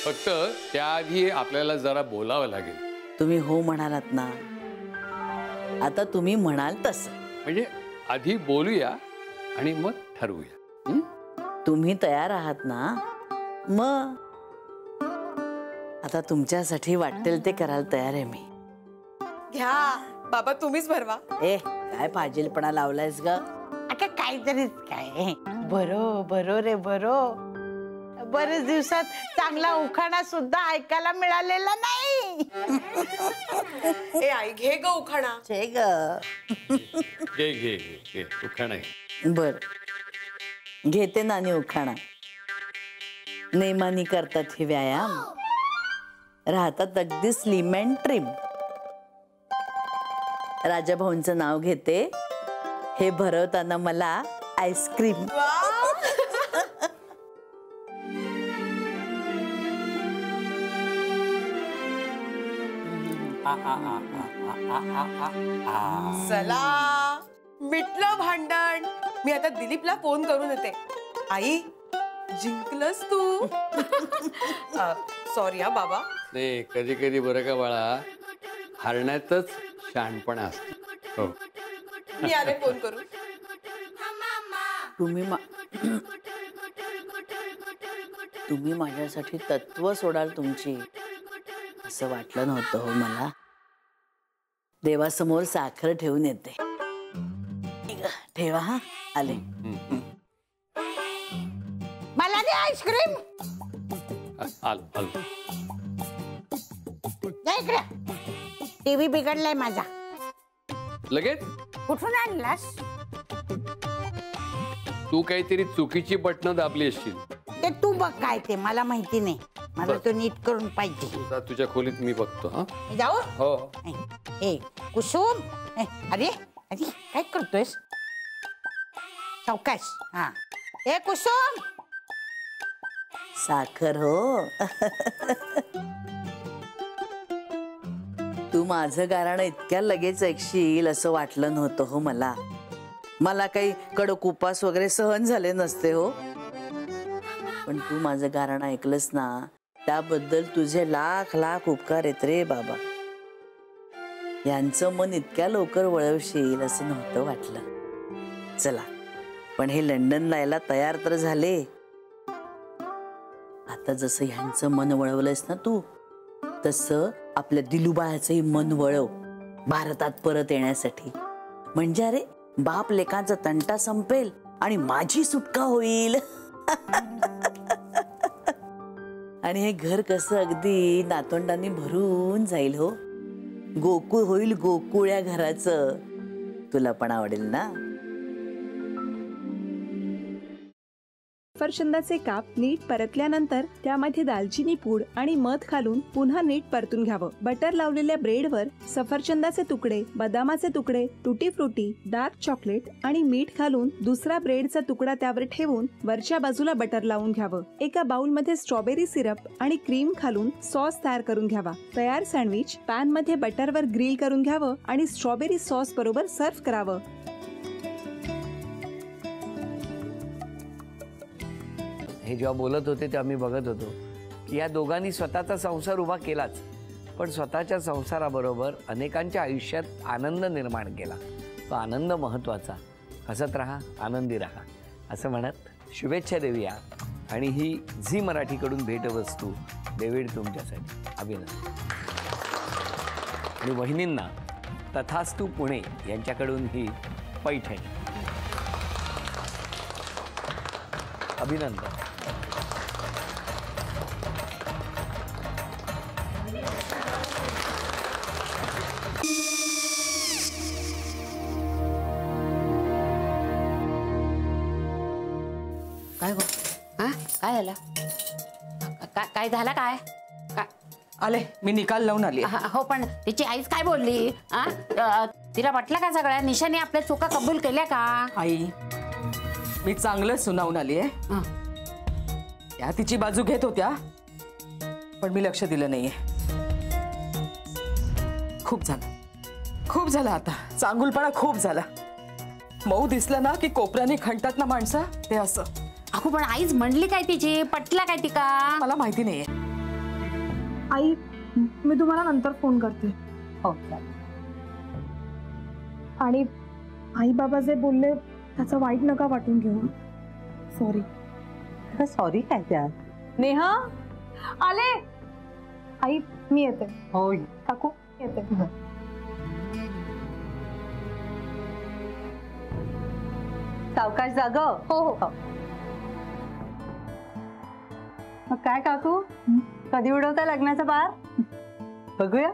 फक्त त्याआधी आपल्याला जरा बोलावं लागेल. तुम्ही हो म्हणालात ना, आता तुम्ही म्हणाल तसं. म्हणजे आधी बोलूया आणि मग ठरवूया. तुम्ही तयार आहात ना? मग आता तुमच्यासाठी वाटेल ते करायला तयार आहे मी. घ्या बाबा, तुम्हीच भरवा. ए काय फाजीलपणा लावलायस ग? आता काहीतरीच काय. बरो बरो रे बरो. बरेच दिवसात चांगला उखाणा सुद्धा ऐकायला मिळालेला नाही. ए आई, घे ग उखाणा. छे ग. घे घे घे उखाणा. बर घेते नानी उखाणा. नेमानी करतात हे व्यायाम, राहतात अगदी स्लिम अँड ट्रिम. राजाभाऊंचं नाव घेते, हे भरवताना मला आईस्क्रीम. चला मिटलं भांडण. मी आता दिलीपला फोन करून येते. आई, जिंकलंस तू. सॉरी हा बाबा. नाही, कधी कधी बरं का बाळा, हारण्यातच शहाणपणा असतो. हो, मी आले फोन करून. तुम्ही माझ्यासाठी तत्व सोडाल तुमची, असं वाटलं नव्हतं हो मला. देवासमोर साखर ठेवून येते. ठेवा हा, आले. मला दे आईस्क्रीम. आलो आलो. इकडे टीव्ही बिघडलाय माझा. लगेच कुठून आणलास? तू काहीतरी चुकीची बटणं दाबली असशील. ते तू बघ काय ते, मला माहिती नाही. मला तो नीट करून पाहिजे. तुझ्या खोलीत मी बघतो. हा, मी जाऊ? हो. ए कुसुम, अरे अरे काय करतोयस? सावकाश. हा, ए कुसुम. साखर हो. तू माझं गाणं इतक्या लगेच ऐकशील असं वाटलं नव्हतं हो मला. मला काही कडक उपास वगैरे सहन झाले नसते हो. पण तू माझं गाणं ऐकलंस ना, त्याबद्दल तुझे लाख लाख उपकार आहेत रे बाबा. यांचं मन इतक्या लवकर वळवशील असं नव्हतं वाटलं. चला, पण हे लंडनला यायला तयार तर झाले. आता जसं ह्यांचं मन वळवलंयस ना तू, तसं आपल्या दिलूबाळाचंही मन वळव भारतात परत येण्यासाठी. म्हणजे अरे बाप लेकांचा तंटा संपेल आणि माझी सुटका होईल. आणि हे घर कसं अगदी नातवंडांनी भरून जाईल हो. गोकुळ होईल, गोकुळ या घराचं. तुला पण आवडेल ना? सफरचंदाचे काप नीट परतल्यानंतर त्यामध्ये दालचिनी पूड आणि मध घालून पुन्हा नीट परतून घ्यावं. बटर लावलेल्या ब्रेडवर सफरचंदाचे तुकडे, बदामाचे तुकडे, टुटी फ्रुटी, डार्क चॉकलेट आणि मीठ घालून दुसरा ब्रेडचा तुकडा त्यावर ठेवून वरच्या बाजूला बटर लावून घ्यावं. एका बाउलमध्ये स्ट्रॉबेरी सिरप आणि क्रीम घालून सॉस तयार करून घ्यावा. तयार सँडविच पॅन मध्ये बटरवर ग्रिल करून घ्यावं आणि स्ट्रॉबेरी सॉस बरोबर सर्व्ह करावं. हे जेव्हा बोलत होते तेव्हा मी बघत होतो की या दोघांनी स्वतःचा संसार उभा केलाच, पण स्वतःच्या संसाराबरोबर अनेकांच्या आयुष्यात आनंद निर्माण केला. तो आनंद महत्त्वाचा. हसत राहा, आनंदी राहा असं म्हणत शुभेच्छा देऊया. आणि ही झी मराठीकडून भेटवस्तू डेव्हिड तुमच्यासाठी. अभिनंदन. आणि वहिनींना तथास्तू पुणे यांच्याकडून ही पैठणी. अभिनंदन. काय गो? हा काय झालं? काय झालं? काय आले मी निकाल लावून आली. हो, पण तिची आईच काय बोलली? तिला वाटलं का सगळ्या निशाने आपल्या चुका कबूल केल्या का? आई, मी चांगलं सुनावून आली आहे. त्या तिची बाजू घेत होत्या, पण मी लक्ष दिलं नाहीये. खूप झालं आता. चांगुलपणा खूप झाला. मऊ दिसलं ना की कोपऱ्याने खणतात ना माणसं, ते असं. अगो, पण आईच म्हणली काय तिची? पटला काय ती का? मला माहिती नाहीये. आई मी तुम्हाला नंतर फोन करते. हो चालेल. आणि आई बाबा जे बोलले त्याचं वाईट नका वाटून घेऊ. सॉरी. सॉरी काय त्या? नेहा आले. आई मी येते. हो काकू येते. सावकाश जाग. हो हो. मग काय काकू, कधी उडवता लग्नाचा बार? बघूया.